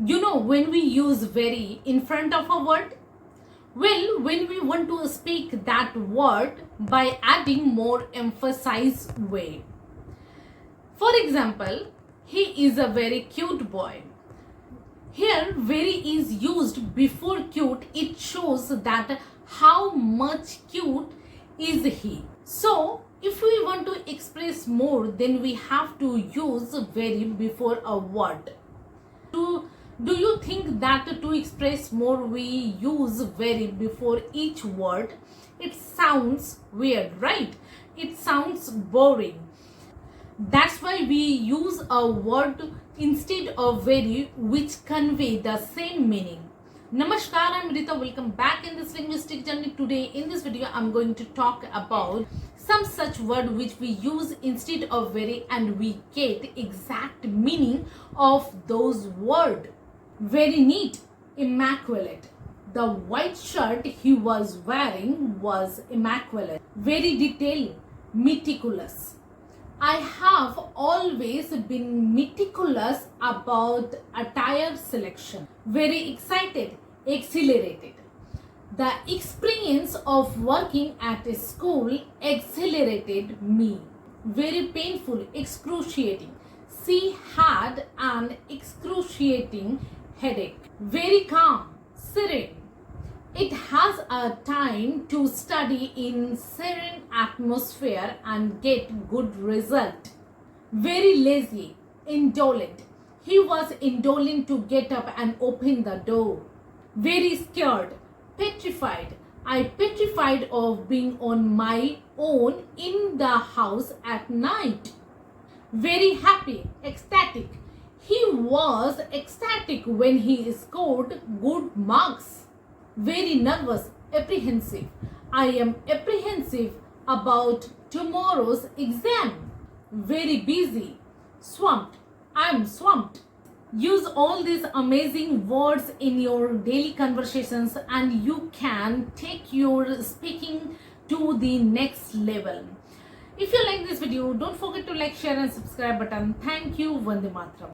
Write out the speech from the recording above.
You know, when we use very in front of a word, well, when we want to speak that word by adding more emphasized way. For example, he is a very cute boy. Here, very is used before cute. It shows that how much cute is he. So, if we want to express more, then we have to use very before a word. Do you think that to express more we use very before each word? It sounds weird, right? It sounds boring. That's why we use a word instead of very, which convey the same meaning. Namaskar, I'm Rita. Welcome back in this linguistic journey. Today in this video I'm going to talk about some such word which we use instead of very and we get exact meaning of those words. Very neat, immaculate. The white shirt he was wearing was immaculate. Very detailed, meticulous. I have always been meticulous about attire selection. Very excited, exhilarated. The experience of working at a school exhilarated me. Very painful, excruciating. She had an excruciating headache. Very calm, serene. It has a time to study in serene atmosphere and get good result. Very lazy, indolent. He was indolent to get up and open the door. Very scared, petrified. I petrified of being on my own in the house at night. Very happy, ecstatic. He was ecstatic when he scored good marks. Very nervous, apprehensive. I am apprehensive about tomorrow's exam. Very busy, swamped. I am swamped. Use all these amazing words in your daily conversations and you can take your speaking to the next level. If you like this video, don't forget to like, share and subscribe button. Thank you. Vande Mataram.